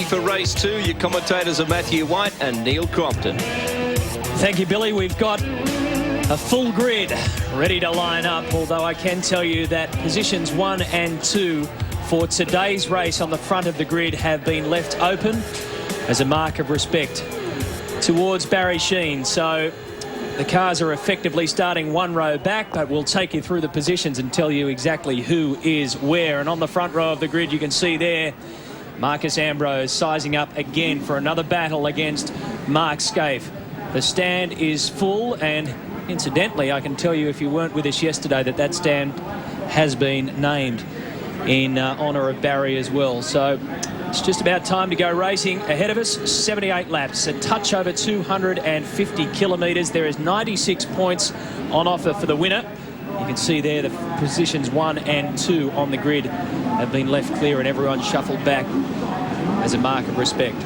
for race 2. Your commentators are Matthew White and Neil Crompton. Thank you, Billy. We've got a full grid ready to line up, although I can tell you that positions 1 and 2 for today's race on the front of the grid have been left open as a mark of respect towards Barry Sheen. So the cars are effectively starting one row back, but we'll take you through the positions and tell you exactly who is where. And on the front row of the grid, you can see there Marcus Ambrose sizing up again for another battle against Mark Scaife. The stand is full, and incidentally, I can tell you if you weren't with us yesterday that that stand has been named in honour of Barry as well. So it's just about time to go racing. Ahead of us, 78 laps, a touch over 250 kilometres. There is 96 points on offer for the winner. You can see there the positions 1 and 2 on the grid have been left clear and everyone shuffled back as a mark of respect.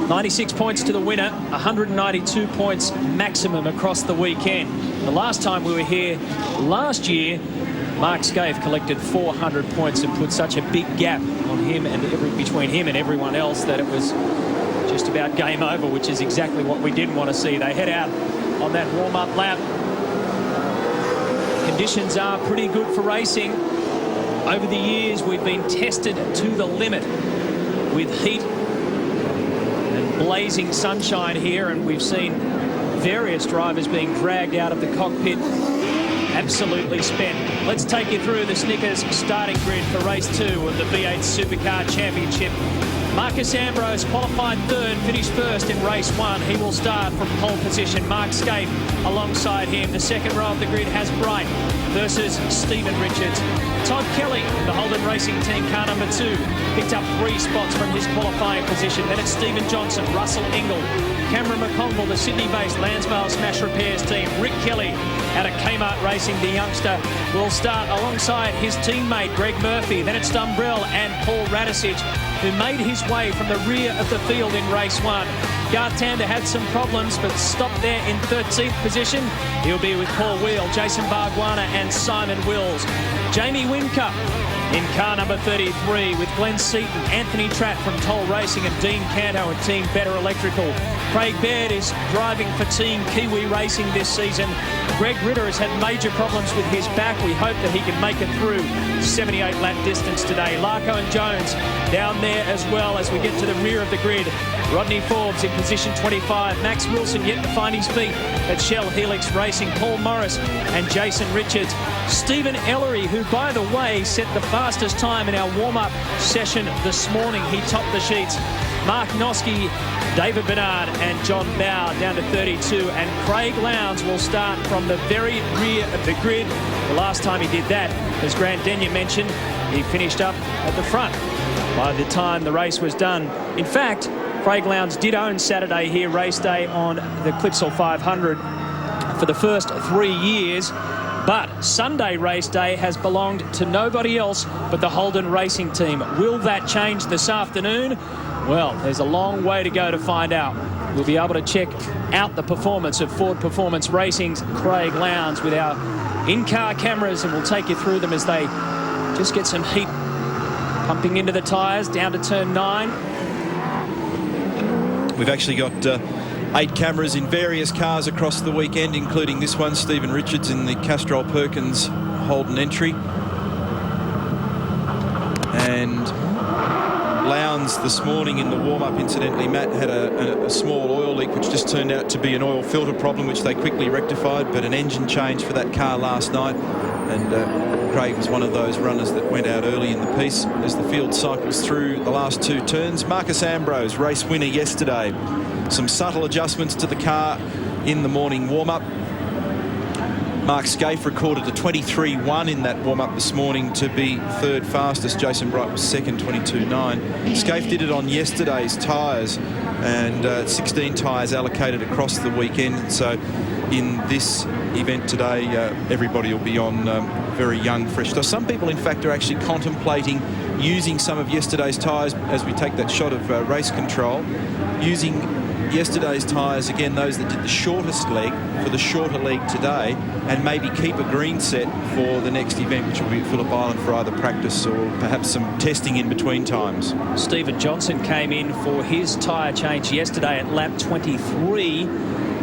96 points to the winner, 192 points maximum across the weekend. The last time we were here last year, Mark Scaife collected 400 points and put such a big gap on him and between him and everyone else that it was just about game over, which is exactly what we didn't want to see. They head out on that warm-up lap. Conditions are pretty good for racing. Over the years, we've been tested to the limit with heat and blazing sunshine here, and we've seen various drivers being dragged out of the cockpit absolutely spent. Let's take you through the Snickers starting grid for race 2 of the V8 Supercar Championship. Marcus Ambrose qualified third, finished first in race 1. He will start from pole position. Mark Scaife alongside him. The second row of the grid has Bright versus Stephen Richards. Todd Kelly, the Holden Racing Team car number 2, picked up 3 spots from his qualifying position. Then it's Stephen Johnson, Russell Engel, Cameron McConville, the Sydney-based Lansvale Smash Repairs team. Rick Kelly out of Kmart Racing, the youngster, will start alongside his teammate Greg Murphy. Then it's Dumbrell and Paul Radisich, who made his way from the rear of the field in race 1. Garth Tander had some problems, but stopped there in 13th position. He'll be with Paul Wheel, Jason Barguana and Simon Wills. Jamie Whincup in car number 33 with Glenn Seaton, Anthony Tratt from Toll Racing and Dean Canto and Team Better Electrical. Craig Baird is driving for Team Kiwi Racing this season. Greg Ritter has had major problems with his back. We hope that he can make it through 78 lap distance today. Larko and Jones down there as well as we get to the rear of the grid. Rodney Forbes in position 25. Max Wilson yet to find his feet at Shell Helix Racing. Paul Morris and Jason Richards. Stephen Ellery, who by the way set the fastest time in our warm-up session this morning. He topped the sheets. Mark Noski, David Bernard and John Bow down to 32, and Craig Lowndes will start from the very rear of the grid. The last time he did that, as Grant Denyer mentioned, he finished up at the front by the time the race was done. In fact, Craig Lowndes did own Saturday here race day on the Clipsal 500 for the first 3 years, but Sunday race day has belonged to nobody else but the Holden Racing Team. Will that change this afternoon? Well, there's a long way to go to find out. We'll be able to check out the performance of Ford Performance Racing's Craig Lowndes with our in-car cameras, and we'll take you through them as they just get some heat pumping into the tyres down to turn 9. We've actually got 8 cameras in various cars across the weekend, including this one, Stephen Richards in the Castrol Perkins Holden entry. And Lowndes this morning in the warm-up, incidentally, Matt, had a small oil leak which just turned out to be an oil filter problem, which they quickly rectified, but an engine change for that car last night. And Craig was one of those runners that went out early in the piece as the field cycles through the last 2 turns. Marcus Ambrose, race winner yesterday. Some subtle adjustments to the car in the morning warm-up. Mark Scaife recorded a 23.1 in that warm-up this morning to be third fastest. Jason Bright was second, 22.9. Scaife did it on yesterday's tyres, and 16 tyres allocated across the weekend. So in this event today, everybody will be on very young, fresh. So some people, in fact, are actually contemplating using some of yesterday's tyres as we take that shot of race control, using yesterday's tyres, again, those that did the shortest leg for the shorter leg today, and maybe keep a green set for the next event, which will be at Phillip Island for either practice or perhaps some testing in between times. Stephen Johnson came in for his tyre change yesterday at lap 23.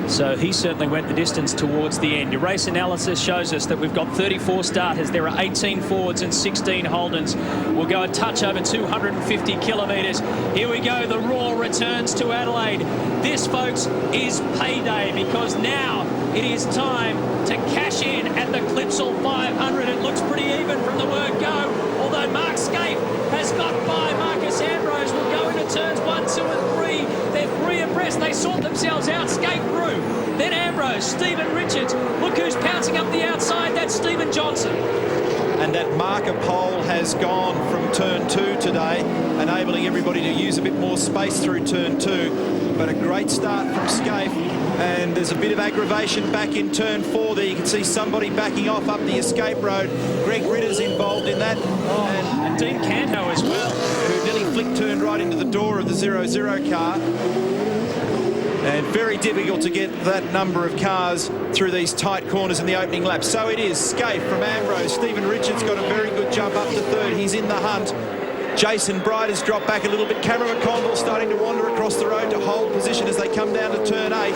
So he certainly went the distance towards the end. Your race analysis shows us that we've got 34 starters. There are 18 Fords and 16 Holdens. We'll go a touch over 250 kilometres. Here we go. The Roar returns to Adelaide. This, folks, is payday, because now it is time to cash in at the Clipsal 500. It looks pretty even from the word go, although Mark Scaife has got by. Marcus Ambrose will go into turns 1, 2 and 3. They're 3 abreast. They sort themselves out. Scaife through. Then Ambrose, Stephen Richards. Look who's pouncing up the outside. That's Stephen Johnson. And that marker pole has gone from turn 2 today, enabling everybody to use a bit more space through turn 2. But a great start from Scaife. And there's a bit of aggravation back in turn 4 there. You can see somebody backing off up the escape road. Greg Ritter's involved in that. And Dean Canto as well, who nearly flicked turned right into the door of the 0-0 car. And very difficult to get that number of cars through these tight corners in the opening lap. So it is Scaife from Ambrose. Stephen Richards got a very good jump up to third. He's in the hunt. Jason Bright has dropped back a little bit. Cameron McConville starting to wander across the road to hold position as they come down to turn 8.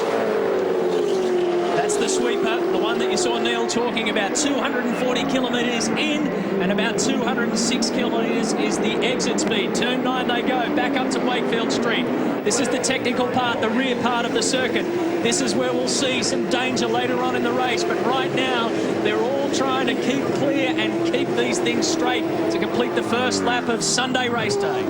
That's the sweeper, the one that you saw Neil talking about. 240 kilometres in, and about 206 kilometres is the exit speed. Turn 9 they go, back up to Wakefield Street. This is the technical part, the rear part of the circuit. This is where we'll see some danger later on in the race, but right now they're all trying to keep clear and keep these things straight to complete the first lap of Sunday race day.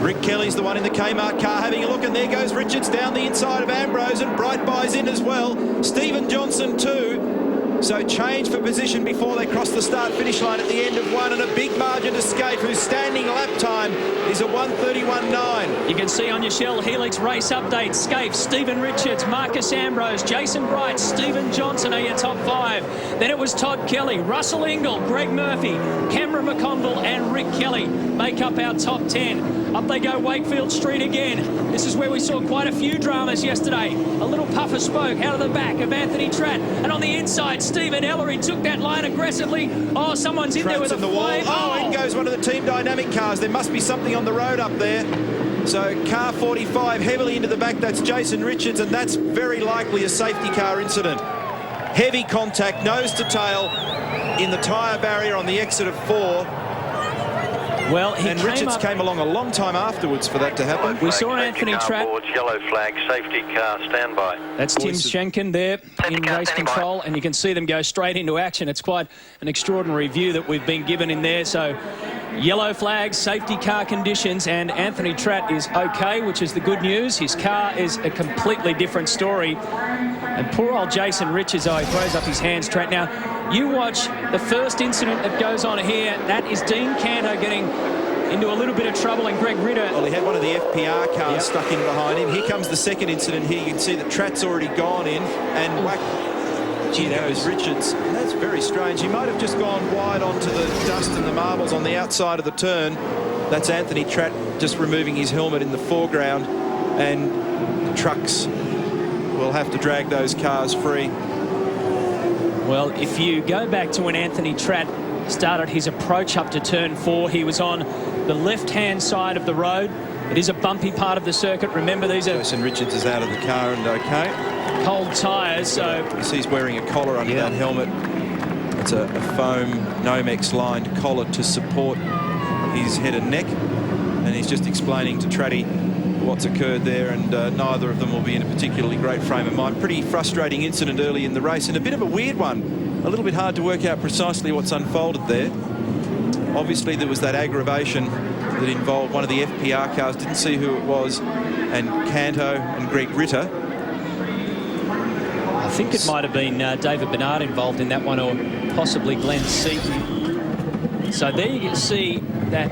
Rick Kelly's the one in the Kmart car having a look, and there goes Richards down the inside of Ambrose, and Bright buys in as well. Stephen Johnson too. So change for position before they cross the start-finish line at the end of one, and a big margin to Scaife, whose standing lap time is a 1:31.9. You can see on your Shell Helix race update, Scaife, Stephen Richards, Marcus Ambrose, Jason Bright, Stephen Johnson are your top 5. Then it was Todd Kelly, Russell Ingall, Greg Murphy, Cameron McConville and Rick Kelly make up our top 10. Up they go Wakefield Street again. This is where we saw quite a few dramas yesterday. A little puff of smoke out of the back of Anthony Tratt, and on the inside Stephen Ellery took that line aggressively. Oh, someone's in there with a flame. Oh, in goes one of the Team Dynamic cars. There must be something on the road up there. So car 45 heavily into the back. That's Jason Richards, and that's very likely a safety car incident. Heavy contact, nose to tail, in the tyre barrier on the exit of 4. Well, Richards came along a long time afterwards for that to happen. We saw Anthony Tratt. Yellow flag, safety car, standby. That's Tim Schenken there in race control, and you can see them go straight into action. It's quite an extraordinary view that we've been given in there. So yellow flags, safety car conditions, and Anthony Tratt is okay, which is the good news. His car is a completely different story. And poor old Jason Richards, oh, he throws up his hands, Tratt. Now, you watch the first incident that goes on here. That is Dean Canto getting into a little bit of trouble, and Greg Ritter. Well, he had one of the FPR cars stuck in behind him. Here comes the second incident here. You can see that Tratt's already gone in, and whack. Gee, that was Richards. That's very strange. He might have just gone wide onto the dust and the marbles on the outside of the turn. That's Anthony Tratt just removing his helmet in the foreground, and the trucks will have to drag those cars free. Well, if you go back to when Anthony Tratt started his approach up to turn 4, he was on the left-hand side of the road. It is a bumpy part of the circuit. Remember, these are... Jason Richards is out of the car and okay. Cold tyres, so... You see he's wearing a collar under that helmet. It's a foam Nomex-lined collar to support his head and neck. And he's just explaining to Tratty what's occurred there, and neither of them will be in a particularly great frame of mind. Pretty frustrating incident early in the race, and a bit of a weird one. A little bit hard to work out precisely what's unfolded there. Obviously there was that aggravation that involved one of the FPR cars, didn't see who it was, and Canto and Greg Ritter. I think it might have been David Bernard involved in that one, or possibly Glenn Seaton. So there you can see that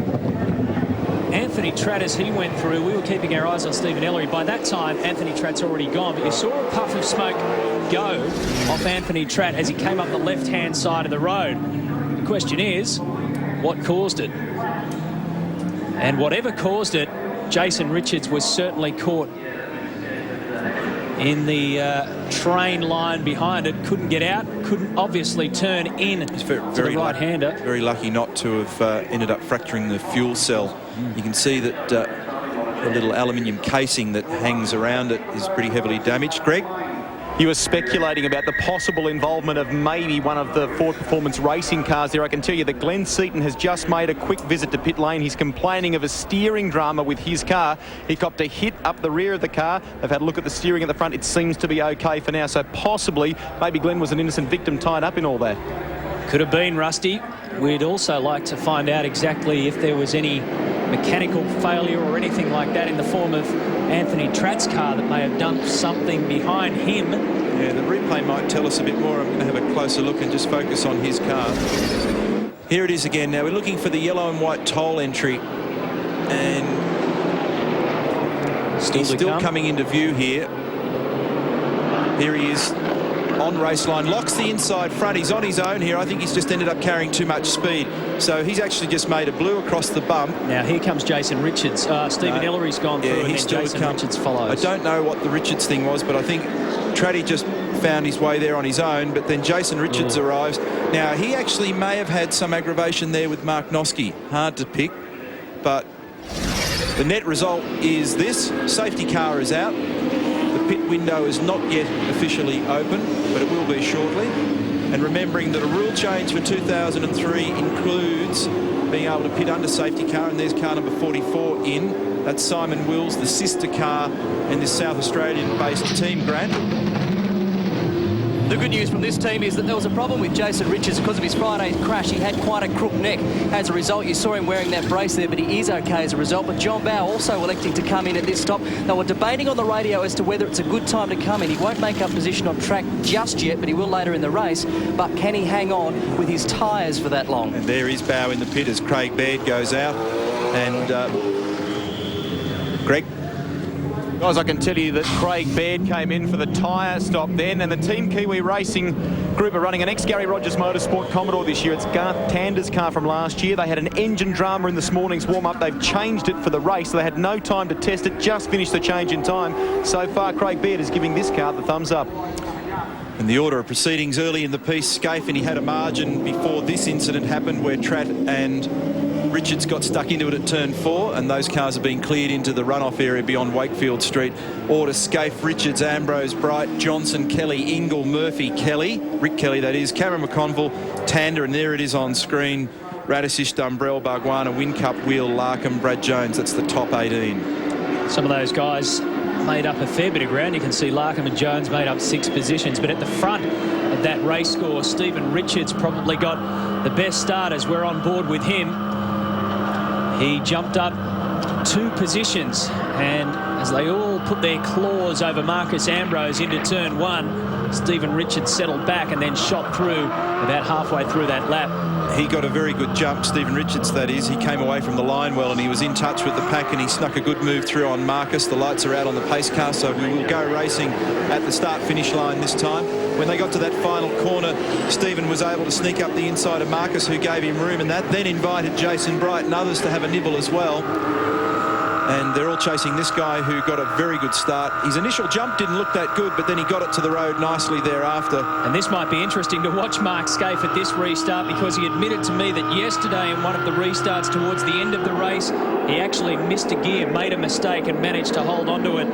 Anthony Tratt, as he went through, we were keeping our eyes on Stephen Ellery. By that time, Anthony Tratt's already gone, but you saw a puff of smoke go off Anthony Tratt as he came up the left-hand side of the road. The question is, what caused it? And whatever caused it, Jason Richards was certainly caught in the train line behind it. Couldn't get out, couldn't obviously turn in to the right-hander. Very lucky not to have ended up fracturing the fuel cell. You can see that the little aluminium casing that hangs around it is pretty heavily damaged. Greg? You were speculating about the possible involvement of maybe one of the Ford Performance racing cars there. I can tell you that Glenn Seaton has just made a quick visit to pit lane. He's complaining of a steering drama with his car. He copped a hit up the rear of the car. They've had a look at the steering at the front. It seems to be okay for now. So possibly, maybe Glenn was an innocent victim tied up in all that. Could have been, Rusty. We'd also like to find out exactly if there was any mechanical failure or anything like that in the form of Anthony Tratt's car that may have done something behind him. Yeah, the replay might tell us a bit more. I'm going to have a closer look and just focus on his car. Here it is again. Now we're looking for the yellow and white toll entry, and he's still coming into view here. Here he is on race line, locks the inside front. He's on his own here. I think he's just ended up carrying too much speed. So he's actually just made a blue across the bump. Now here comes Jason Richards. Stephen Ellery's gone through, and then Jason Richards follows. I don't know what the Richards thing was, but I think Tratty just found his way there on his own, but then Jason Richards arrives. Now he actually may have had some aggravation there with Mark Noske. Hard to pick, but the net result is this. Safety car is out. The pit window is not yet officially open, but it will be shortly. And remembering that a rule change for 2003 includes being able to pit under safety car, and there's car number 44 in. That's Simon Wills, the sister car in this South Australian-based team, Grant. The good news from this team is that there was a problem with Jason Richards because of his Friday crash. He had quite a crook neck. As a result, you saw him wearing that brace there, but he is okay as a result. But John Bowe also electing to come in at this stop. They were debating on the radio as to whether it's a good time to come in. He won't make up position on track just yet, but he will later in the race. But can he hang on with his tyres for that long? And there is Bowe in the pit as Craig Baird goes out. And Greg? Guys, I can tell you that Craig Baird came in for the tyre stop then, and the Team Kiwi Racing group are running an ex-Gary Rogers Motorsport Commodore this year. It's Garth Tander's car from last year. They had an engine drama in this morning's warm-up. They've changed it for the race. They had no time to test it, just finished the change in time. So far, Craig Baird is giving this car the thumbs up. And the order of proceedings early in the piece, Scaife, and he had a margin before this incident happened where Tratt and Richards got stuck into it at turn 4, and those cars have been cleared into the runoff area beyond Wakefield Street. Order: Scaife, Richards, Ambrose, Bright, Johnson, Kelly, Ingle, Murphy, Kelly, Rick Kelly that is, Cameron McConville, Tander, and there it is on screen: Radisish, Dumbrell, Bargwana, Whincup, Wheel, Larkham, Brad Jones. That's the top 18. Some of those guys made up a fair bit of ground. You can see Larkham and Jones made up 6 positions, but at the front of that race score, Stephen Richards probably got the best start as we're on board with him. He jumped up 2 positions, and as they all put their claws over Marcus Ambrose into turn 1, Stephen Richards settled back and then shot through about halfway through that lap. He got a very good jump, Stephen Richards that is. He came away from the line well, and he was in touch with the pack, and he snuck a good move through on Marcus. The lights are out on the pace car, so we will go racing at the start-finish line this time. When they got to that final corner, Stephen was able to sneak up the inside of Marcus, who gave him room, and that then invited Jason Bright and others to have a nibble as well. And they're all chasing this guy who got a very good start. His initial jump didn't look that good, but then he got it to the road nicely thereafter. And this might be interesting to watch Mark Scaife at this restart, because he admitted to me that yesterday in one of the restarts towards the end of the race, he actually missed a gear, made a mistake, and managed to hold onto it.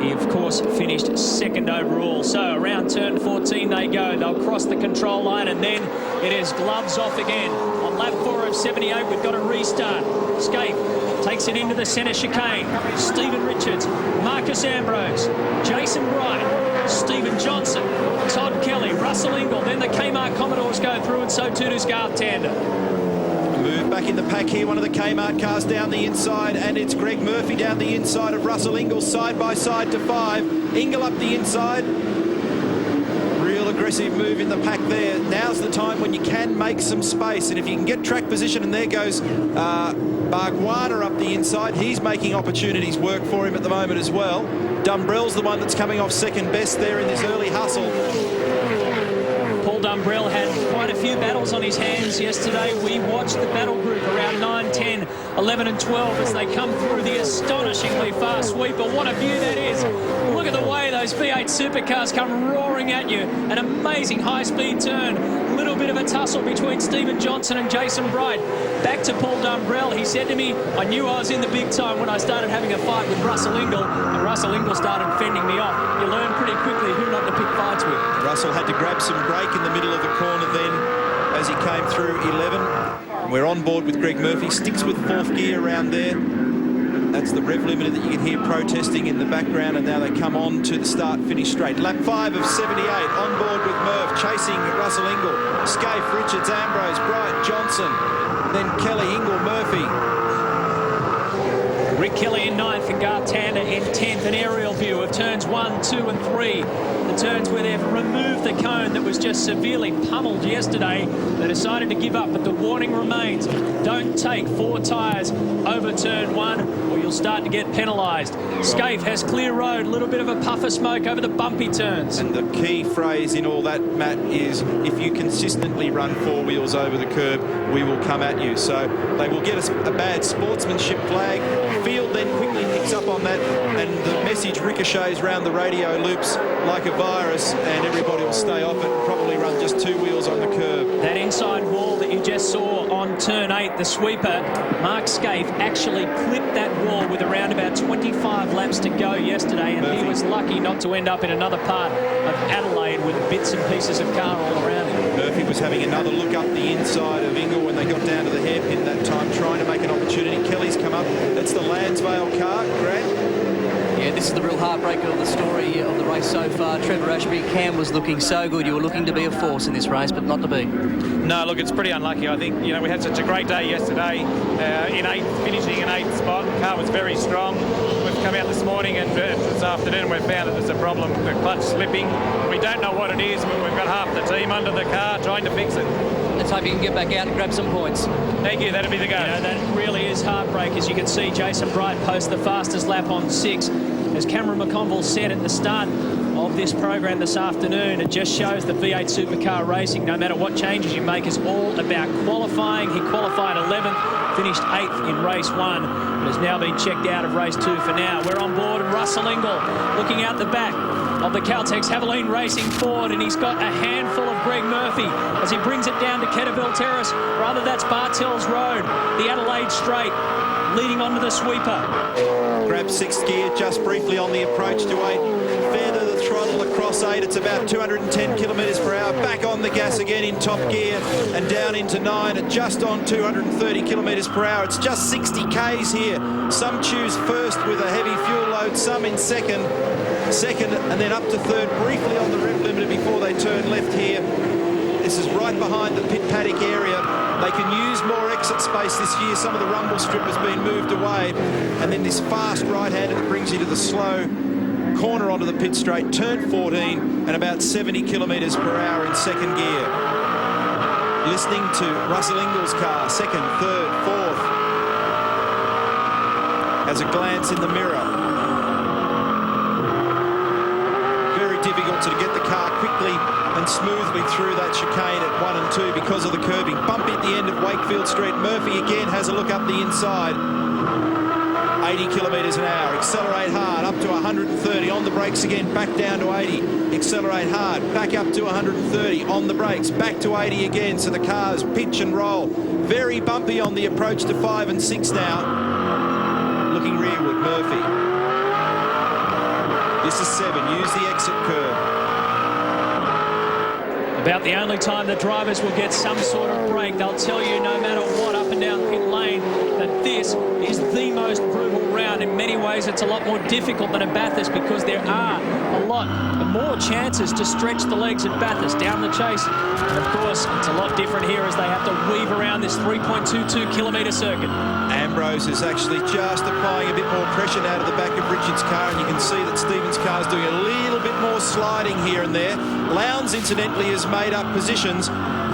He, of course, finished 2nd overall. So around turn 14 they go. They'll cross the control line, and then it is gloves off again. On lap 4 of 78, we've got a restart. Scaife takes it into the centre chicane. Stephen Richards, Marcus Ambrose, Jason Wright, Stephen Johnson, Todd Kelly, Russell Ingle. Then the Kmart Commodores go through, and so too does Garth Tander. Move back in the pack here, one of the Kmart cars down the inside, and it's Greg Murphy down the inside of Russell Ingle, side by side to 5. Ingle up the inside. Real aggressive move in the pack there. Now's the time when you can make some space, and if you can get track position, and there goes Bargwana up the inside. He's making opportunities work for him at the moment as well. Dumbrell's the one that's coming off second best there in this early hustle. Paul Dumbrell had quite a few battles on his hands yesterday. We watched the battle group around 9, 10, 11 and 12 as they come through the astonishingly fast sweep. But what a view that is. Look at the way those those V8 Supercars come roaring at you. An amazing high-speed turn. Little bit of a tussle between Stephen Johnson and Jason Bright. Back to Paul Dumbrell. He said to me, I knew I was in the big time when I started having a fight with Russell Ingall, and Russell Ingall started fending me off. You learn pretty quickly who not to pick fights with. Russell had to grab some brake in the middle of the corner then as he came through 11. We're on board with Greg Murphy. Sticks with fourth gear around there. That's the rev limiter that you can hear protesting in the background, and now they come on to the start finish straight. Lap 5 of 78, on board with Murph, chasing Russell Ingall, Scaife, Richards, Ambrose, Bright, Johnson, then Kelly, Ingall, Murphy. Rick Kelly in 9th and Garth Tander in 10th. An aerial view of turns 1, 2 and 3. The turns where they've removed the cone that was just severely pummeled yesterday. They decided to give up, but the warning remains. Don't take 4 tyres over turn 1 or you'll start to get penalised. Scaife has clear road, a little bit of a puff of smoke over the bumpy turns. And the key phrase in all that, Matt, is if you consistently run 4 wheels over the curb, we will come at you. So they will get us a bad sportsmanship flag. Field then quickly picks up on that, and the message ricochets round the radio loops like a virus, and everybody will stay off it and probably run just 2 wheels on the curb. That inside wall that you just saw on turn 8, the sweeper, Mark Scaife actually clipped that wall with around about 25 laps to go yesterday, and Murphy, he was lucky not to end up in another part of Adelaide with bits and pieces of car all around him. Murphy was having another look up the inside of Ingall when they got down to the hairpin that time, trying to make an opportunity. Kelly's come up. That's the Lansvale car, Grant. Yeah, this is the real heartbreaker of the story of the race so far. Trevor Ashby, Cam was looking so good. You were looking to be a force in this race, but not to be. No, look, it's pretty unlucky. I think, you know, we had such a great day yesterday finishing in 8th spot. The car was very strong. We've come out this morning and this afternoon we've found that there's a problem, the clutch slipping. We don't know what it is, but we've got half the team under the car trying to fix it. Let's hope you can get back out and grab some points. Thank you, that'll be the go. You know, that really is heartbreak. As you can see, Jason Bright posts the fastest lap on 6. As Cameron McConville said at the start of this program this afternoon, it just shows that V8 Supercar racing, no matter what changes you make, is all about qualifying. He qualified 11th, finished 8th in race 1, but has now been checked out of race 2 for now. We're on board, and Russell Ingall looking out the back of the Caltex Haviline Racing Ford, and he's got a handful of Greg Murphy as he brings it down to Ketterville Terrace. Rather, that's Bartels Road, the Adelaide Straight, leading onto the sweeper. Grab 6th gear just briefly on the approach to 8. Fair to the throttle across 8. It's about 210 kilometres per hour. Back on the gas again in top gear and down into 9 at just on 230 kilometres per hour. It's just 60 Ks here. Some choose first with a heavy fuel load, some in second, and then up to third briefly on the rev limiter before they turn left here. This is right behind the pit paddock area. They can use more exit space this year. Some of the rumble strip has been moved away. And then this fast right-hander that brings you to the slow corner onto the pit straight. Turn 14 and about 70 kilometres per hour in second gear. Listening to Russell Ingall's car, 2nd, 3rd, 4th. Has a glance in the mirror. Very difficult to get the car quickly and smoothly through that chicane at 1 and 2 because of the curbing. Bumpy at the end of Wakefield Street. Murphy again has a look up the inside. 80 kilometres an hour. Accelerate hard up to 130. On the brakes again, back down to 80. Accelerate hard, back up to 130. On the brakes, back to 80 again. So the cars pitch and roll. Very bumpy on the approach to 5 and 6 now. Looking rearward, Murphy. This is 7. Use the exit curve. About the only time the drivers will get some sort of break. They'll tell you no matter what up and down pit lane that this is the most brutal round. In many ways, it's a lot more difficult than at Bathurst because there are a lot more chances to stretch the legs at Bathurst down the chase. And of course, it's a lot different here as they have to weave around this 3.22 kilometre circuit. Ambrose is actually just applying a bit more pressure now to the back of Richard's car, and you can see that Stephen's car is doing a little bit more sliding here and there. Lowndes, incidentally, has made up positions,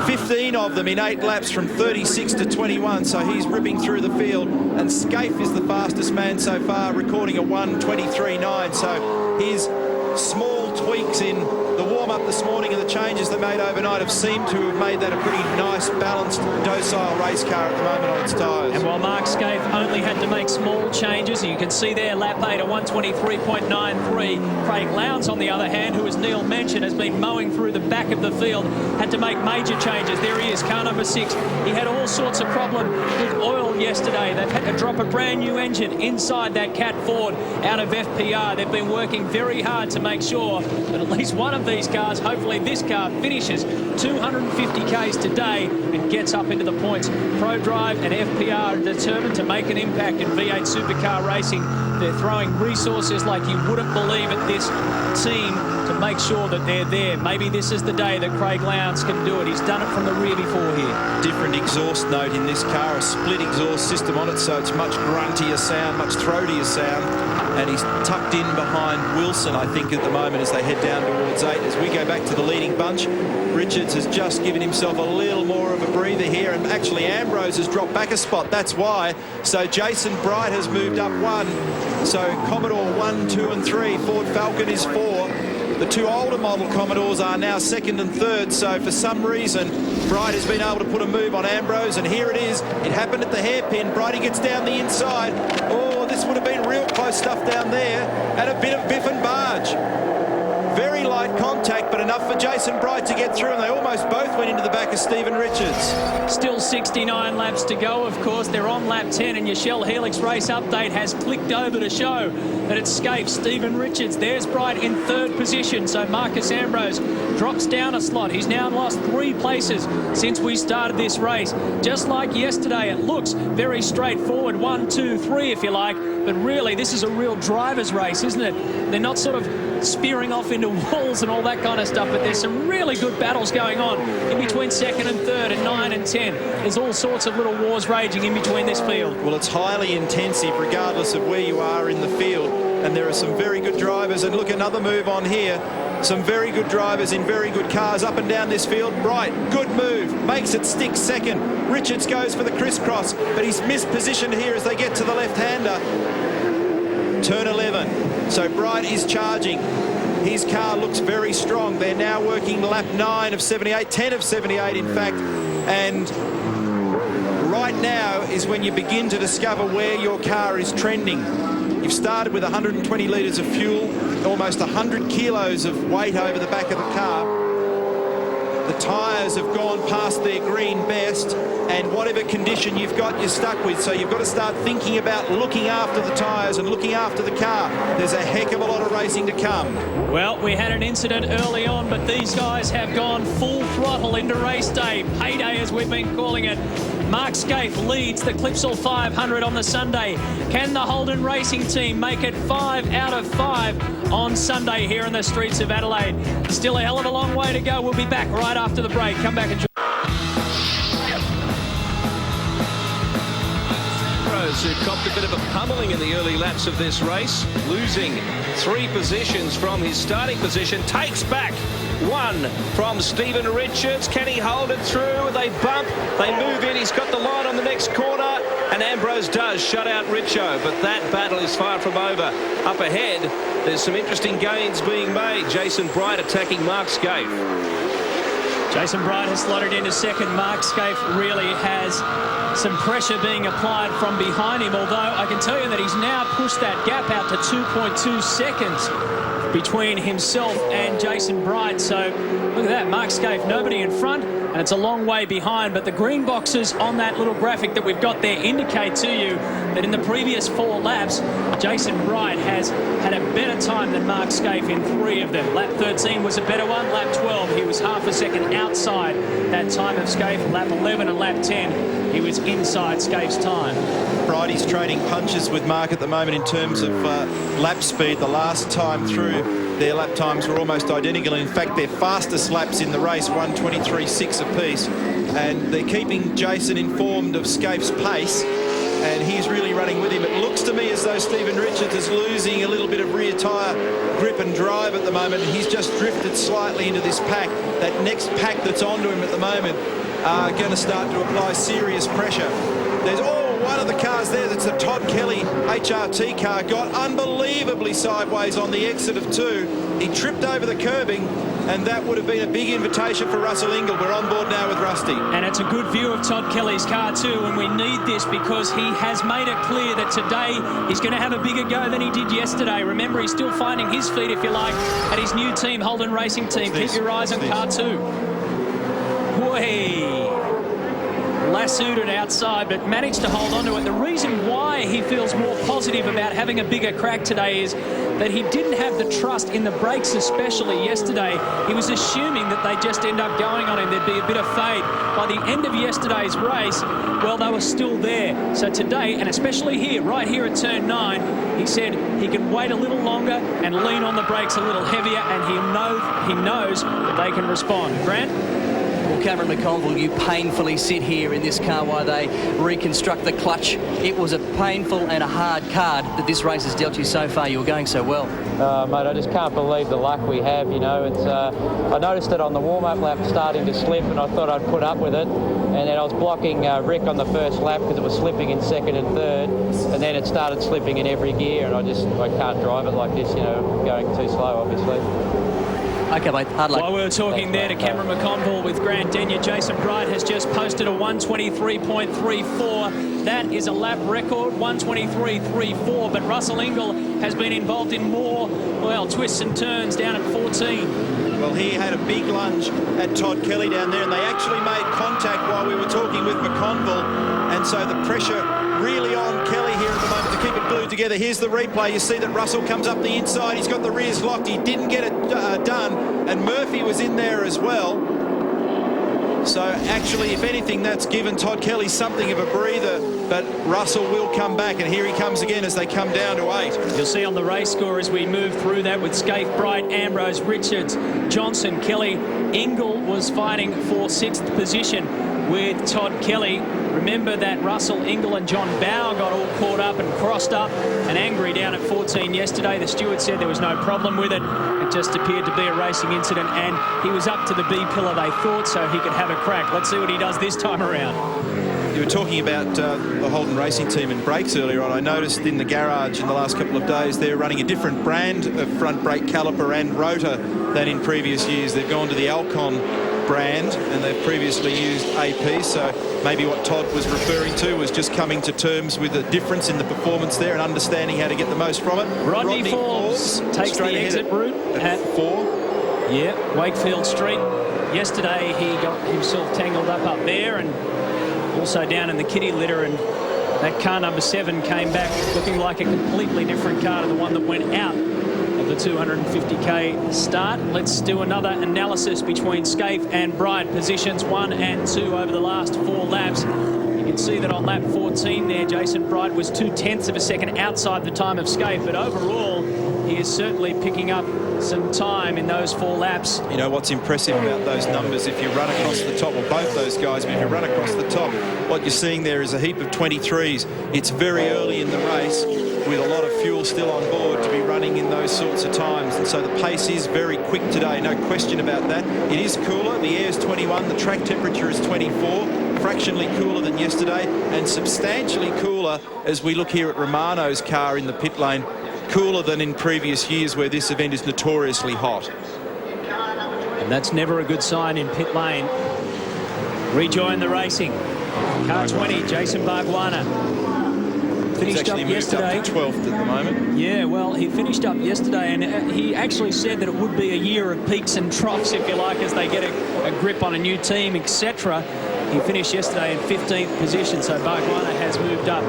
15 of them in 8 laps from 36 to 21, so he's ripping through the field, and Scaife is the fastest man so far, recording a 1:23.9, so his small tweaks in the water warm-up this morning and the changes they made overnight have seemed to have made that a pretty nice, balanced, docile race car at the moment on its tyres. And while Mark Scaife only had to make small changes, you can see there lap 8 at 123.93. Craig Lowndes, on the other hand, who, as Neil mentioned, has been mowing through the back of the field, had to make major changes. There he is, car number 6. He had all sorts of problem with oil yesterday. They've had to drop a brand new engine inside that Cat Ford out of FPR. They've been working very hard to make sure that at least one of these cars, hopefully this car, finishes 250 Ks today and gets up into the points. ProDrive and FPR are determined to make an impact in V8 Supercar racing. They're throwing resources like you wouldn't believe at this team to make sure that they're there. Maybe this is the day that Craig Lowndes can do it. He's done it from the rear before here. Different exhaust note in this car, a split exhaust system on it, so it's much gruntier sound, much throatier sound. And he's tucked in behind Wilson, I think, at the moment as they head down towards 8. As we go back to the leading bunch, Richards has just given himself a little more of a breather here, and actually Ambrose has dropped back a spot. That's why. So Jason Bright has moved up 1. So Commodore 1, 2 and 3. Ford Falcon is 4. The 2 older model Commodores are now 2nd and 3rd. So for some reason, Bright has been able to put a move on Ambrose, and here it is. It happened at the hairpin. Brighty gets down the inside. Oh, this would have been real close stuff down there, and a bit of biff and barge. Very light contact, but enough for Jason Bright to get through, and they almost both went into the back of Stephen Richards. Still 69 laps to go, of course. They're on lap 10, and your Shell Helix race update has clicked over to show that it's Scaife, Stephen Richards. There's Bright in 3rd position, so Marcus Ambrose drops down a slot. He's now lost 3 places since we started this race. Just like yesterday, it looks very straightforward, 1, 2, 3 if you like, but really this is a real driver's race, isn't it? They're not sort of spearing off into walls and all that kind of stuff, but there's some really good battles going on in between 2nd and 3rd and 9 and 10. There's all sorts of little wars raging in between this field. Well, it's highly intensive regardless of where you are in the field, and there are some very good drivers. And look, another move on here. Some very good drivers in very good cars up and down this field. Bright, good move, makes it stick 2nd. Richards goes for the crisscross, but he's missed position here as they get to the left-hander. Turn 11. So Bright is charging. His car looks very strong. They're now working lap 9 of 78, 10 of 78 in fact. And right now is when you begin to discover where your car is trending. You've started with 120 litres of fuel, almost 100 kilos of weight over the back of the car. The tyres have gone past their green best, and whatever condition you've got, you're stuck with. So you've got to start thinking about looking after the tyres and looking after the car. There's a heck of a lot of racing to come. Well, we had an incident early on, but these guys have gone full throttle into race day. Payday, as we've been calling it. Mark Scaife leads the Clipsal 500 on the Sunday. Can the Holden Racing team make it 5 out of 5 on Sunday here in the streets of Adelaide? Still a hell of a long way to go. We'll be back right after the break. Come back and join. Who copped a bit of a pummeling in the early laps of this race, losing 3 positions from his starting position, takes back 1 from Stephen Richards. Can he hold it through? They bump, they move in, he's got the line on the next corner, and Ambrose does shut out Richo, but that battle is far from over. Up ahead, there's some interesting gains being made. Jason Bright attacking Mark Scaife. Jason Bright has slotted into 2nd. Mark Scaife really has some pressure being applied from behind him, although I can tell you that he's now pushed that gap out to 2.2 seconds between himself and Jason Bright. So look at that, Mark Scaife, nobody in front, and it's a long way behind, but the green boxes on that little graphic that we've got there indicate to you that in the previous 4 laps, Jason Bright has had a better time than Mark Scaife in 3 of them. Lap 13 was a better one. Lap 12, he was half a second outside that time of Scaife. Lap 11 and lap 10, he was inside Scaife's time. Brighty's trading punches with Mark at the moment in terms of lap speed. The last time through, their lap times were almost identical. In fact, their fastest laps in the race, 1:23.6 apiece. And they're keeping Jason informed of Scaife's pace, and he's really running with him. It looks to me as though Stephen Richards is losing a little bit of rear tyre grip and drive at the moment, and he's just drifted slightly into this pack. That next pack that's onto him at the moment are going to start to apply serious pressure. There's one of the cars there, that's the Todd Kelly HRT car, got unbelievably sideways on the exit of 2. He tripped over the curbing, and that would have been a big invitation for Russell Ingall. We're on board now with Rusty. And it's a good view of Todd Kelly's car too, and we need this because he has made it clear that today he's going to have a bigger go than he did yesterday. Remember, he's still finding his feet, if you like, at his new team, Holden Racing Team. Keep your eyes on car 2. Way lassoed it outside, but managed to hold on to it. The reason why he feels more positive about having a bigger crack today is that he didn't have the trust in the brakes, especially yesterday. He was assuming that they'd just end up going on him. There'd be a bit of fade. By the end of yesterday's race, well, they were still there. So today, and especially here, right here at turn 9, he said he can wait a little longer and lean on the brakes a little heavier, and he knows that they can respond. Grant? Well, Cameron McConville, you painfully sit here in this car while they reconstruct the clutch. It was a painful and a hard card that this race has dealt you so far. You were going so well. Mate, I just can't believe the luck we have, you know. It's I noticed it on the warm-up lap starting to slip, and I thought I'd put up with it. And then I was blocking Rick on the first lap because it was slipping in second and third. And then it started slipping in every gear, and I can't drive it like this, you know, going too slow, obviously. Okay, mate, hard luck. While we were talking there to Cameron McConville with Grant Denyer, Jason Bright has just posted a 1:23.34. That is a lap record, 1:23.34. But Russell Ingall has been involved in more, well, twists and turns down at 14. Well, he had a big lunge at Todd Kelly down there, and they actually made contact while we were talking with McConville. And so the pressure really on Kelly here at the moment to keep it glued together. Here's the replay. You see that Russell comes up the inside. He's got the rears locked. He didn't get it done, and Murphy was in there as well. So actually, if anything, that's given Todd Kelly something of a breather, but Russell will come back, and here he comes again as they come down to 8. You'll see on the race score as we move through that with Scaife, Bright, Ambrose, Richards, Johnson, Kelly. Ingall was fighting for 6th position with Todd Kelly. Remember that Russell, Ingall and John Bowe got all caught up and crossed up and angry down at 14 yesterday. The steward said there was no problem with it. It just appeared to be a racing incident, and he was up to the B pillar, they thought, so he could have a crack. Let's see what he does this time around. You were talking about the Holden Racing Team and brakes earlier on. I noticed in the garage in the last couple of days they're running a different brand of front brake caliper and rotor than in previous years. They've gone to the Alcon brand, and they've previously used AP, so maybe what Todd was referring to was just coming to terms with the difference in the performance there and understanding how to get the most from it. Rodney Forbes takes the exit route at 4. Yeah, Wakefield Street. Yesterday he got himself tangled up there and also down in the kitty litter, and that car number 7 came back looking like a completely different car to the one that went out of the 250k start. Let's do another analysis between Scaife and Bright, positions 1 and 2 over the last 4 laps. You can see that on lap 14 there, Jason Bright was 0.2 of a second outside the time of Scaife, but overall he is certainly picking up some time in those 4 laps. You know what's impressive about those numbers, if you run across the top, or both those guys, but if you run across the top, what you're seeing there is a heap of 23s. It's very early in the race with a lot of fuel still on board to be running in those sorts of times, and so the pace is very quick today, no question about that. It is cooler, the air is 21, the track temperature is 24, fractionally cooler than yesterday, and substantially cooler as we look here at Romano's car in the pit lane, cooler than in previous years where this event is notoriously hot. And that's never a good sign in pit lane. Rejoin the racing. Car 20, Jason Bargwanna. Finished up yesterday. Up to 12th at the moment. Yeah, well, he finished up yesterday, and he actually said that it would be a year of peaks and troughs, if you like, as they get a grip on a new team, etc. He finished yesterday in 15th position, so Bargwanna has moved up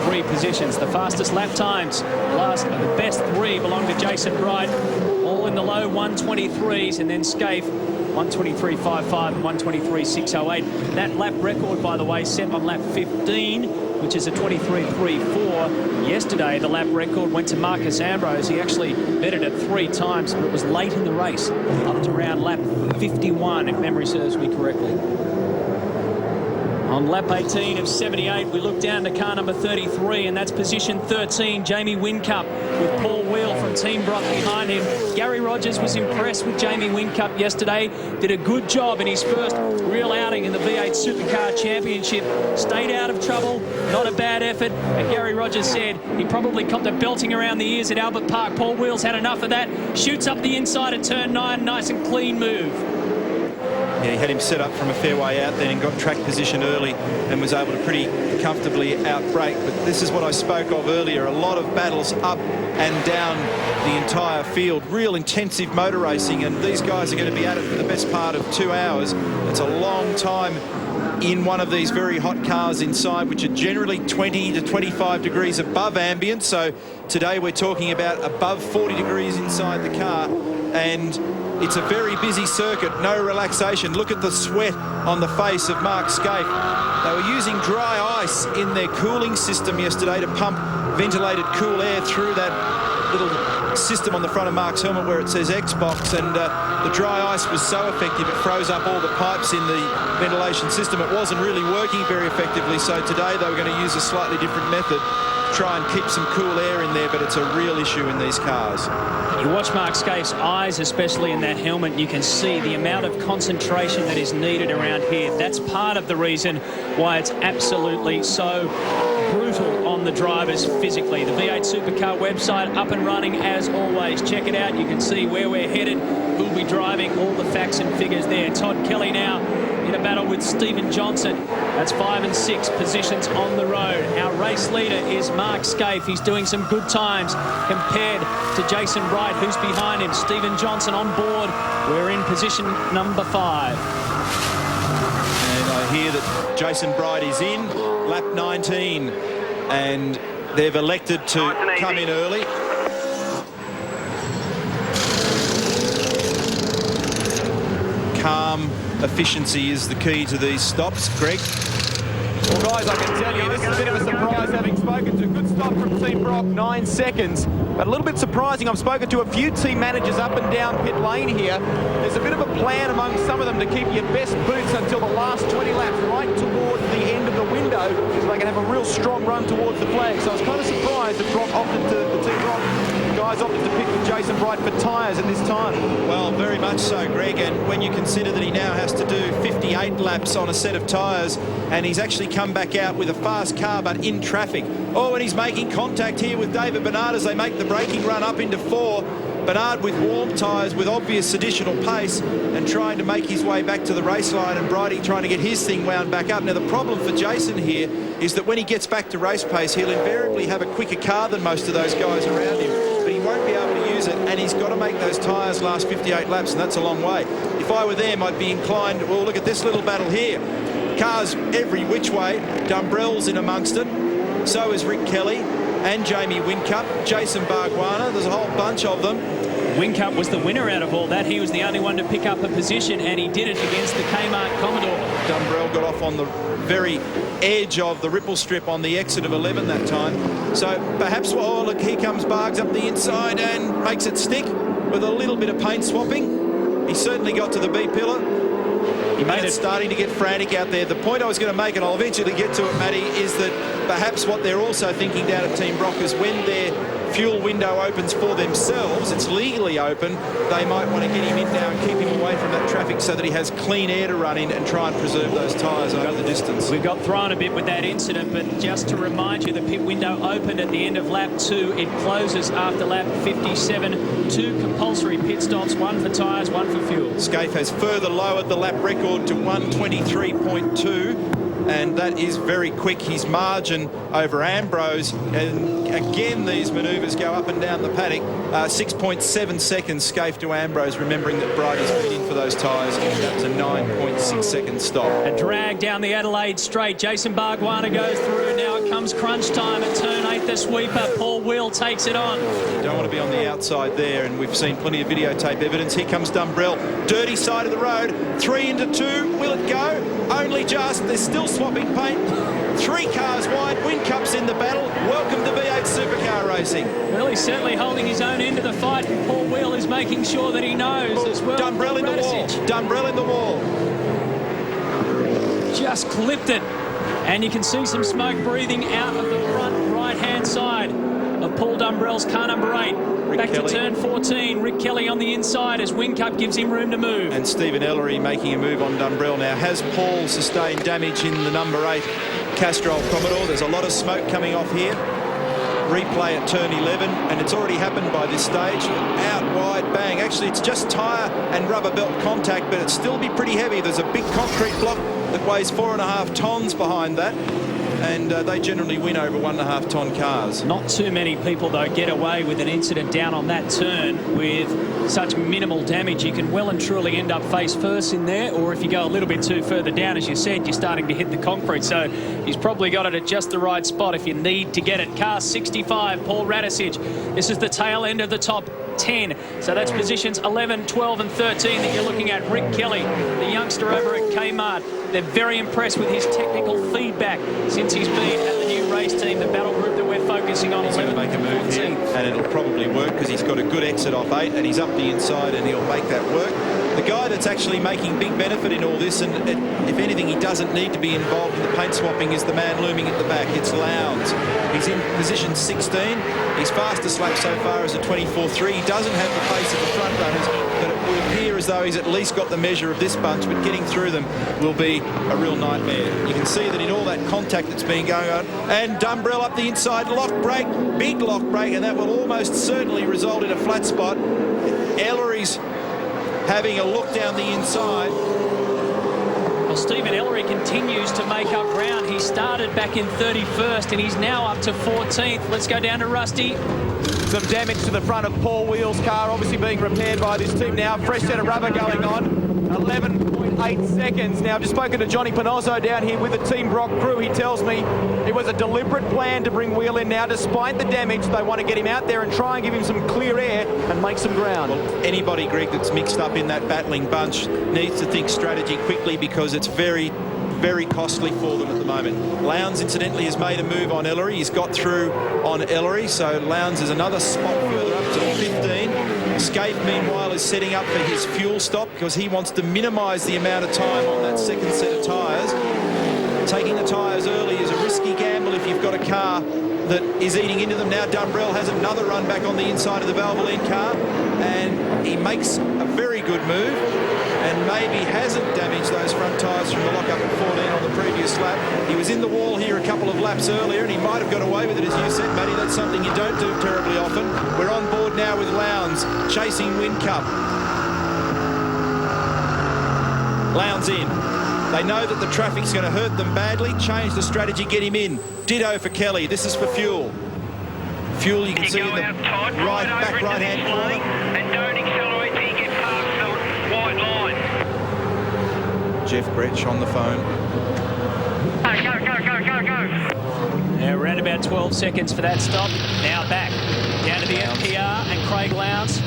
3 positions. The fastest lap times, the best 3 belong to Jason Bright, all in the low 123s, and then Scaife 123.55 and 123.608. That lap record, by the way, set on lap 15, which is a 23.34. Yesterday, the lap record went to Marcus Ambrose. He actually betted it 3 times, but it was late in the race, up to around lap 51, if memory serves me correctly. On lap 18 of 78, we look down to car number 33, and that's position 13, Jamie Whincup, with Paul Wheel from and Team Brock behind him. Gary Rogers was impressed with Jamie Whincup yesterday. Did a good job in his first real outing in the V8 Supercar Championship. Stayed out of trouble, not a bad effort. And Gary Rogers said he probably copped a belting around the ears at Albert Park. Paul Wheels had enough of that. Shoots up the inside at turn 9. Nice and clean move. Yeah, he had him set up from a fair way out then and got track position early and was able to pretty comfortably outbrake. But this is what I spoke of earlier. A lot of battles up and down the entire field. Real intensive motor racing, and these guys are going to be at it for the best part of 2 hours. It's a long time in one of these very hot cars inside, which are generally 20 to 25 degrees above ambient. So today we're talking about above 40 degrees inside the car, and it's a very busy circuit, no relaxation. Look at the sweat on the face of Mark Scaife. They were using dry ice in their cooling system yesterday to pump ventilated cool air through that little system on the front of Mark's helmet where it says Xbox, and the dry ice was so effective it froze up all the pipes in the ventilation system. It wasn't really working very effectively, so today they were going to use a slightly different method to try and keep some cool air in there, but it's a real issue in these cars. You watch Mark Scaife's eyes, especially in that helmet, you can see the amount of concentration that is needed around here. That's part of the reason why it's absolutely so brutal on the drivers physically. The V8 Supercar website up and running as always. Check it out. You can see where we're headed, who'll be driving, all the facts and figures there. Todd Kelly now in a battle with Stephen Johnson. That's 5 and 6 positions on the road. Our race leader is Mark Scaife. He's doing some good times compared to Jason Wright, who's behind him. Stephen Johnson on board. We're in position number 5. And I hear that Jason Bright is in lap 19, and they've elected to come in early. Calm efficiency is the key to these stops. Greg? Well, guys, I can tell you this is a bit of a surprise, having spoken to. Good stop from Team Brock, 9 seconds. But a little bit surprising, I've spoken to a few team managers up and down pit lane here. There's a bit of a plan among some of them to keep your best boots until the last 20 laps, right toward the end of the window, so they can have a real strong run towards the flag. So I was kind of surprised that Brock opted to, the Team Brock guys opted to pick with Jason Bright for tyres at this time. Well, very much so, Greg, and when you consider that he now has to do 58 laps on a set of tyres, and he's actually come back out with a fast car but in traffic. Oh, and he's making contact here with David Bernard as they make the braking run up into 4. Bernard with warm tyres with obvious additional pace and trying to make his way back to the race line, and Brighty trying to get his thing wound back up. Now, the problem for Jason here is that when he gets back to race pace, he'll invariably have a quicker car than most of those guys around him, but he won't be able to use it, and he's got to make those tyres last 58 laps, and that's a long way. If I were them, I'd be inclined, well, look at this little battle here. Cars every which way. Dumbrell's in amongst it. So is Rick Kelly and Jamie Whincup, Jason Bargwanna. There's a whole bunch of them. Whincup was the winner out of all that. He was the only one to pick up a position, and he did it against the Kmart Commodore. Dumbrell got off on the very edge of the ripple strip on the exit of 11 that time. So perhaps, oh, look, here comes Bargs up the inside and makes it stick with a little bit of paint swapping. He certainly got to the B pillar. He made it starting to get frantic out there. The point I was going to make, and I'll eventually get to it, Matty, is that perhaps what they're also thinking down at Team Brock is when their fuel window opens for themselves, it's legally open, they might want to get him in now and keep him away from that traffic so that he has clean air to run in and try and preserve those tyres over the distance. We got thrown a bit with that incident, but just to remind you, the pit window opened at the end of lap 2. It closes after lap 57. 2 compulsory pit stops, 1 for tyres, 1 for fuel. Scaife has further lowered the lap record to 1:23.2. and that is very quick. His margin over Ambrose, and again these manoeuvres go up and down the paddock. 6.7 seconds Scaife to Ambrose, remembering that Brighty's been in for those tyres, and that was a 9.6 second stop. A drag down the Adelaide straight. Jason Bargwanna goes through. Now it comes crunch time at turn 8. The sweeper, Paul Wheel takes it on. You don't want to be on the outside there, and we've seen plenty of videotape evidence. Here comes Dumbrell, dirty side of the road, 3 into 2. Will it go? Only just. They're still swapping paint. 3 cars wide. Whincup's in the battle. Welcome to V8 Supercar racing. Well, he's certainly holding his own end of the fight, and Paul Wheel is making sure that he knows as well. Dumbrell in the wall. Dumbrell in the wall. Just clipped it. And you can see some smoke breathing out of the front right-hand side. of Paul Dumbrell's car number 8. Back Kelly. to turn 14. Rick Kelly on the inside as Whincup gives him room to move. And Stephen Ellery making a move on Dumbrell now. Has Paul sustained damage in the number 8 Castrol Commodore? There's a lot of smoke coming off here. Replay at turn 11, and it's already happened by this stage. Out wide, bang. Actually, it's just tyre and rubber belt contact, but it'd still be pretty heavy. There's a big concrete block that weighs 4.5 tonnes behind that, and they generally win over 1.5 tonne cars. Not too many people, though, get away with an incident down on that turn with such minimal damage. You can well and truly end up face first in there, or if you go a little bit too further down, as you said, you're starting to hit the concrete. So he's probably got it at just the right spot if you need to get it. Car 65, Paul Radisich. This is the tail end of the top 10. So that's positions 11, 12 and 13 that you're looking at. Rick Kelly, the youngster over at Kmart. They're very impressed with his technical feedback since he's been at the new race team, the battle group that we're focusing on. He's going to make a move here, and it'll probably work because he's got a good exit off 8 and he's up the inside, and he'll make that work. The guy that's actually making big benefit in all this, and if anything he doesn't need to be involved in the paint swapping, is the man looming at the back. It's Lowndes. He's in position 16. His fastest lap so far is a 24.3. He doesn't have the pace of the front runners, but it will appear as though he's at least got the measure of this bunch, but getting through them will be a real nightmare. You can see that in all that contact that's been going on. And Dumbrell up the inside, lock brake, big lock brake, and that will almost certainly result in a flat spot. Ellery's having a look down the inside. Well, Stephen Ellery continues to make up ground. He started back in 31st and he's now up to 14th. Let's go down to Rusty. Some damage to the front of Paul Wheel's car, obviously being repaired by this team now. Fresh set of rubber going on. 11.8 seconds. Now, I've just spoken to Johnny Panozzo down here with the Team Brock crew. He tells me it was a deliberate plan to bring Wheel in now. Despite the damage, they want to get him out there and try and give him some clear air and make some ground. Well, anybody, Greg, that's mixed up in that battling bunch needs to think strategy quickly, because it's very costly for them at the moment. Lowndes, incidentally, has made a move on Ellery. He's got through on Ellery, so Lowndes is another spot further up to 15. Scaife, meanwhile, is setting up for his fuel stop because he wants to minimise the amount of time on that second set of tyres. Taking the tyres early is a risky gamble if you've got a car that is eating into them. Now Dumbrell has another run back on the inside of the Valvoline car, and he makes a very good move and maybe hasn't damaged those front tyres from the lock-up at 14 on the previous lap. He was in the wall here a couple of laps earlier, and he might have got away with it, as you said, Matty. That's something you don't do terribly often. We're on board now with Lowndes chasing Whincup. Lowndes in. They know that the traffic's going to hurt them badly. Change the strategy, get him in. Ditto for Kelly. This is for Fuel. Fuel, you can see in the back right-hand corner. And don't accelerate till you get past the white line. Jeff Gretsch on the phone. Go. Now around about 12 seconds for that stop. Now back down to the FPR and Craig Lowndes.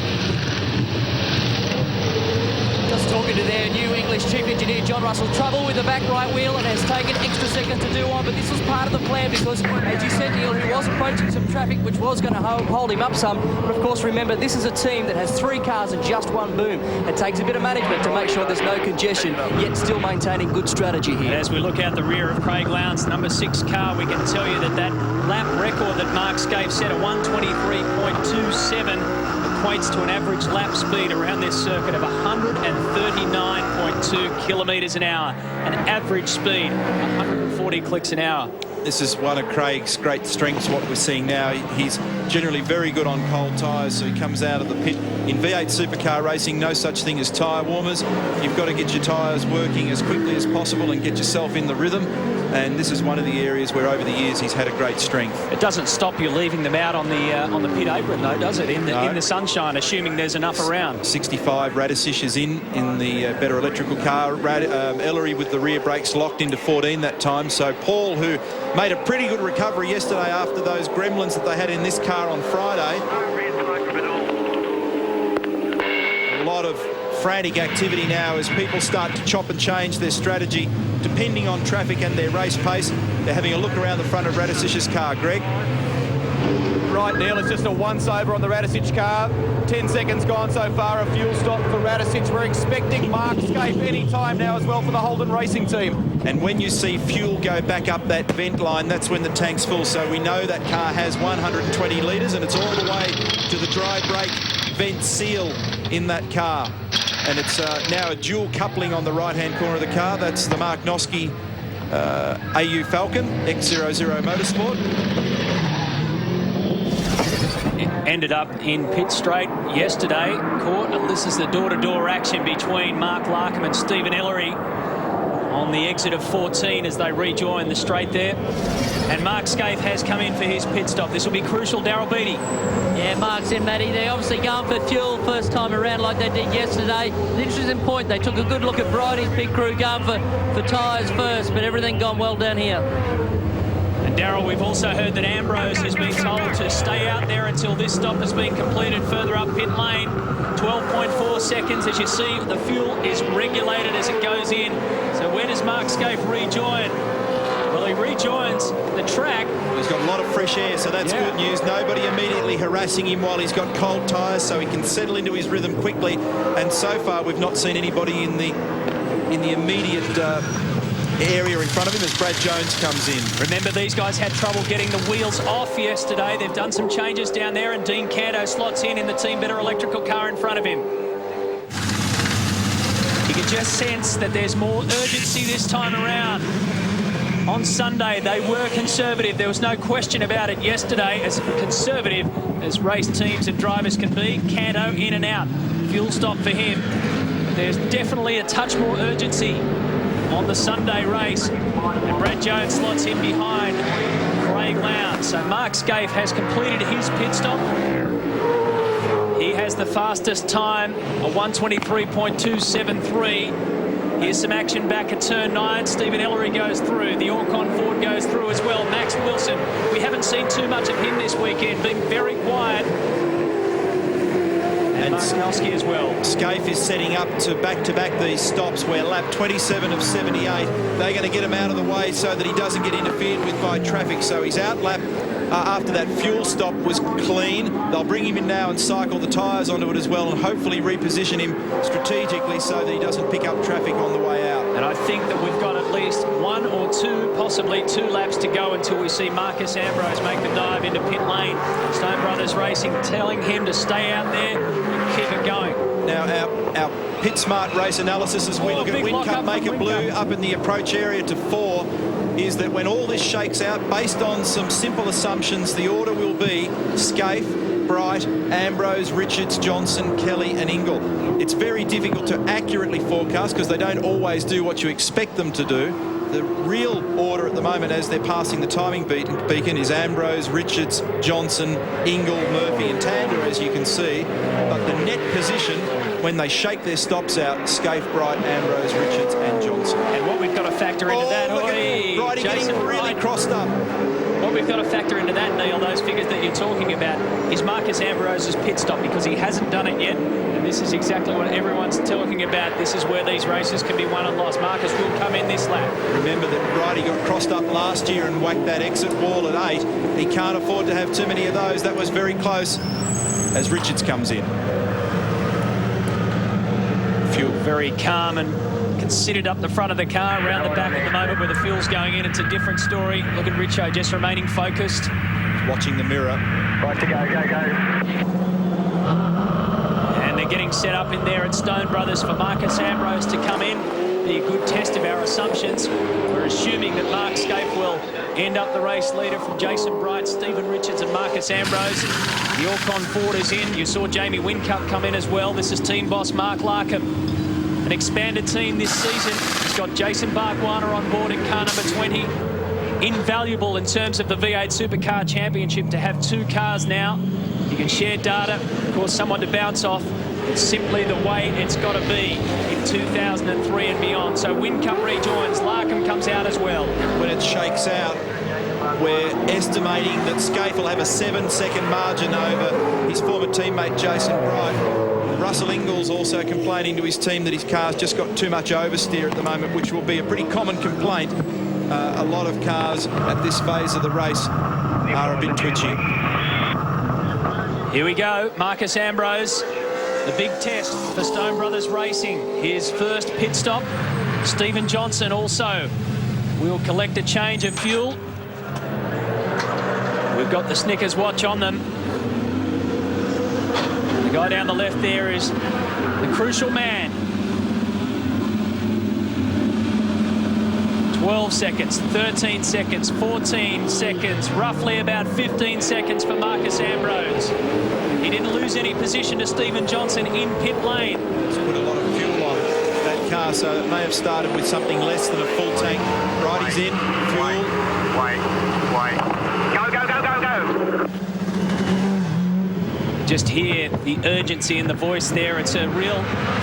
Just talking to their new English chief engineer, John Russell. Trouble with the back right wheel, and has taken extra seconds to do on, but this was part of the plan because, as you said, Neil, he was approaching some traffic which was going to hold him up some. But of course, remember, this is a team that has 3 cars and just one boom. It takes a bit of management to make sure there's no congestion, yet still maintaining good strategy here. And as we look out the rear of Craig Lowndes' number 6 car, we can tell you that that lap record that Mark Scaife set at 123.27 equates to an average lap speed around this circuit of 139.2 kilometres an hour. An average speed, 140 clicks an hour. This is one of Craig's great strengths, what we're seeing now. He's generally very good on cold tyres, so he comes out of the pit. In V8 Supercar racing, no such thing as tyre warmers. You've got to get your tyres working as quickly as possible and get yourself in the rhythm. And this is one of the areas where over the years he's had a great strength. It doesn't stop you leaving them out on the pit apron, though, does it? In the sunshine, assuming there's enough around. 65 Radisich is in the better electrical car. Ellery with the rear brakes locked into 14 that time. So Paul, who made a pretty good recovery yesterday after those gremlins that they had in this car on Friday. A lot of frantic activity now as people start to chop and change their strategy depending on traffic and their race pace. They're having a look around the front of Radisich's car, Greg. Right, Neil, it's just a once-over on the Radicic car. 10 seconds gone so far, a fuel stop for Radicic. We're expecting Mark Scape any time now as well for the Holden Racing team. And when you see fuel go back up that vent line, that's when the tank's full. So we know that car has 120 litres, and it's all the way to the dry brake vent seal in that car. And it's now a dual coupling on the right-hand corner of the car. That's the Mark Noske AU Falcon X00 Motorsport. Ended up in pit straight yesterday. Caught, and this is the door-to-door action between Mark Larkham and Stephen Ellery on the exit of 14 as they rejoin the straight there. And Mark Scaife has come in for his pit stop. This will be crucial, Daryl Beattie. Yeah, Mark's in, Matty. They're obviously going for fuel first time around like they did yesterday. The interesting point, they took a good look at Bridie's pit crew going for tyres first, but everything gone well down here. And Daryl, we've also heard that Ambrose has been told to stay out there until this stop has been completed further up pit lane. 12.4 seconds. As you see, the fuel is regulated as it goes in. So where does Mark Scaife rejoin? Well, he rejoins the track. He's got a lot of fresh air, so that's good news. Nobody immediately harassing him while he's got cold tyres, so he can settle into his rhythm quickly. And so far, we've not seen anybody in the immediate area in front of him as Brad Jones comes in. Remember, these guys had trouble getting the wheels off yesterday. They've done some changes down there, and Dean Canto slots in the Team Better electrical car in front of him. You can just sense that there's more urgency this time around. On Sunday, they were conservative. There was no question about it yesterday, as conservative as race teams and drivers can be. Canto in and out. Fuel stop for him. But there's definitely a touch more urgency on the Sunday race. And Brad Jones slots in behind Craig Lowndes. So Mark Scaife has completed his pit stop. He has the fastest time, a 1:23.273. Here's some action back at turn 9. Stephen Ellery goes through. The Orcon Ford goes through as well. Max Wilson, we haven't seen too much of him this weekend, being very quiet. And Mark Noske as well. Scaife is setting up to back-to-back these stops where lap 27 of 78, they're going to get him out of the way so that he doesn't get interfered with by traffic. So he's out lap after that fuel stop was clean. They'll bring him in now and cycle the tyres onto it as well, and hopefully reposition him strategically so that he doesn't pick up traffic on the way out. And I think that we've got at least 1 or 2, possibly 2 laps to go until we see Marcus Ambrose make the dive into pit lane. Stone Brothers Racing telling him to stay out there and keep it going. Now our Pit Smart race analysis as we look at Whincup Make It Blue up in the approach area to 4 is that when all this shakes out, based on some simple assumptions, the order will be Scaife, Bright, Ambrose, Richards, Johnson, Kelly and Ingle. It's very difficult to accurately forecast because they don't always do what you expect them to do. The real order at the moment as they're passing the timing beacon is Ambrose, Richards, Johnson, Ingle, Murphy and Tander, as you can see. But the net position when they shake their stops out, Scaife, Bright, Ambrose, Richards and Johnson. And what we've got to factor into that, Brighty getting really crossed up. What we've got to factor into that, Neil, those figures that you're talking about, is Marcus Ambrose's pit stop, because he hasn't done it yet. And this is exactly what everyone's talking about. This is where these races can be won and lost. Marcus will come in this lap. Remember that Brighty got crossed up last year and whacked that exit wall at 8. He can't afford to have too many of those. That was very close as Richards comes in. Fuel very calm and considered up the front of the car, around the back at the moment where the fuel's going in. It's a different story. Look at Richo just remaining focused. Watching the mirror. Right to go. And they're getting set up in there at Stone Brothers for Marcus Ambrose to come in. Be a good test of our assumptions. We're assuming that Mark Scaife will end up the race leader from Jason Bright, Stephen Richards and Marcus Ambrose. The Orcon Ford is in. You saw Jamie Whincup come in as well. This is team boss Mark Larkham. An expanded team this season. He's got Jason Bargwanna on board in car number 20. Invaluable in terms of the V8 Supercar Championship to have 2 cars now. You can share data, of course, someone to bounce off. It's simply the way it's got to be in 2003 and beyond. So Whincup rejoins, Larkham comes out as well. When it shakes out, we're estimating that Scaife will have a 7-second margin over his former teammate Jason Bright. Russell Ingles also complaining to his team that his car's just got too much oversteer at the moment, which will be a pretty common complaint a lot of cars at this phase of the race are a bit twitchy. Here we go, Marcus Ambrose. The big test for Stone Brothers Racing. His first pit stop. Stephen Johnson also will collect a change of fuel. We've got the Snickers watch on them. The guy down the left there is the crucial man. 12 seconds, 13 seconds, 14 seconds, roughly about 15 seconds for Marcus Ambrose. He didn't lose any position to Stephen Johnson in pit lane. It's put a lot of fuel on that car, so it may have started with something less than a full tank. Right, he's in, fuel. Wait. Go. Just hear the urgency in the voice there. It's a real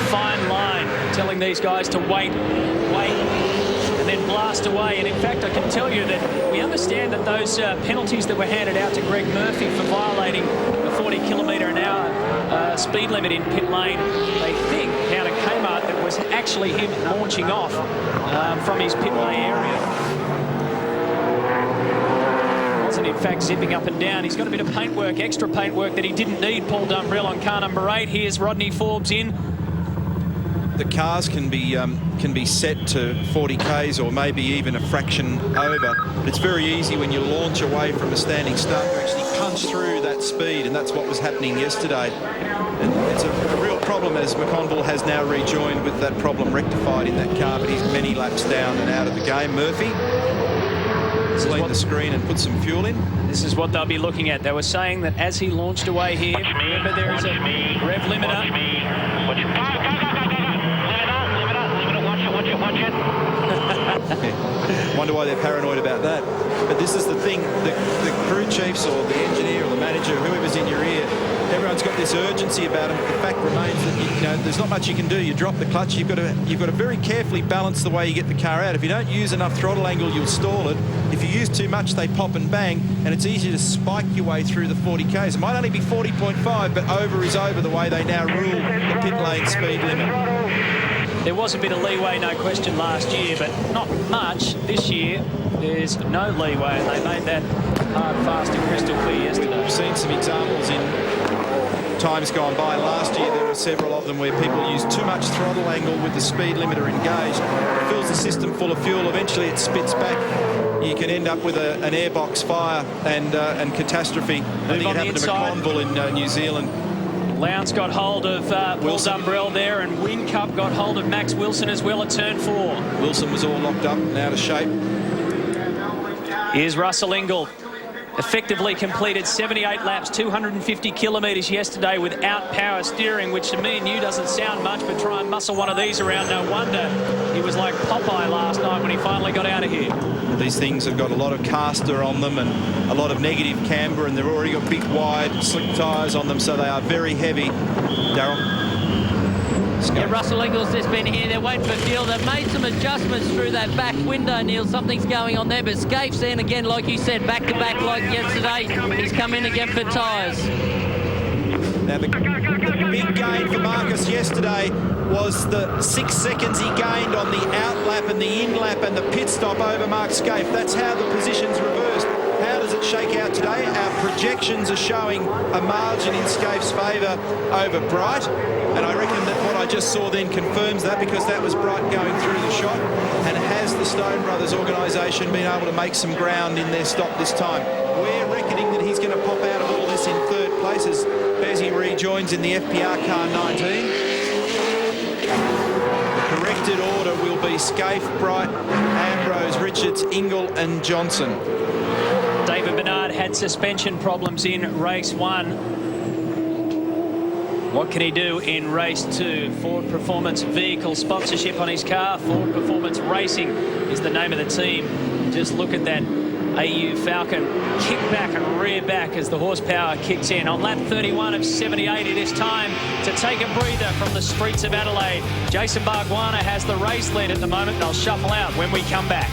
fine line telling these guys to wait, and then blast away. And in fact, I can tell you that we understand that those penalties that were handed out to Greg Murphy for violating the 40 km/h speed limit in pit lane, they think down at Kmart that was actually him launching off from his pit lane area. Wasn't in fact zipping up and down. He's got a bit of paintwork, extra paintwork that he didn't need. Paul Dumbrell on car number 8. Here's Rodney Forbes in. The cars can be set to 40 k's or maybe even a fraction over. But it's very easy when you launch away from a standing start to actually punch through that speed, and that's what was happening yesterday. And it's a real problem, as McConville has now rejoined with that problem rectified in that car, but he's many laps down and out of the game. Murphy, clean the screen and put some fuel in. This is what they'll be looking at. They were saying that as he launched away here, remember there is a rev limiter. Watch it. Wonder why they're paranoid about that. But this is the thing, the crew chiefs or the engineer or the manager, whoever's in your ear, everyone's got this urgency about them. The fact remains that there's not much you can do. You drop the clutch, you've got to very carefully balance the way you get the car out. If you don't use enough throttle angle, you'll stall it. If you use too much, they pop and bang, and it's easy to spike your way through the 40 k's. It might only be 40.5, but over is over the way they now rule the pit lane speed limit. There was a bit of leeway, no question, last year, but not much this year. There's no leeway, and they made that hard, fast and crystal clear yesterday. We've seen some examples in times gone by. Last year there were several of them where people used too much throttle angle with the speed limiter engaged. It fills the system full of fuel. Eventually it spits back. You can end up with an airbox fire and catastrophe. I think it happened to McConville in New Zealand. Lowndes got hold of Paul Dumbrell there, and Whincup got hold of Max Wilson as well at turn 4. Wilson was all locked up and out of shape. Here's Russell Ingall. Effectively completed 78 laps, 250 kilometres yesterday without power steering, which to me and you doesn't sound much, but try and muscle one of these around. No wonder he was like Popeye last night when he finally got out of here. These things have got a lot of caster on them and a lot of negative camber, and they've already got big, wide, slick tyres on them, so they are very heavy. Darryl? Yeah, Russell Ingall's just been here. They're waiting for fuel. They've made some adjustments through that back window, Neil. Something's going on there, but Scaife's in again, like you said, back-to-back like yesterday. He's come in again for tyres. Now, the big gain for Marcus yesterday was the 6 seconds he gained on the out lap and the in lap and the pit stop over Mark Scaife. That's how the position's reversed. How does it shake out today? Our projections are showing a margin in Scaife's favour over Bright, and I reckon that what I just saw then confirms that, because that was Bright going through the shot. And has the Stone Brothers organisation been able to make some ground in their stop this time? We're reckoning that he's going to pop out of all this in third place as Bezzy rejoins in the FPR car 19. The corrected order will be Scaife, Bright, Ambrose, Richards, Ingall and Johnson. David Bernard had suspension problems in race 1. What can he do in race 2? Ford Performance Vehicle sponsorship on his car. Ford Performance Racing is the name of the team. Just look at that AU Falcon kick back and rear back as the horsepower kicks in. On lap 31 of 78, it is time to take a breather from the streets of Adelaide. Jason Bargwanna has the race lead at the moment. They'll shuffle out when we come back.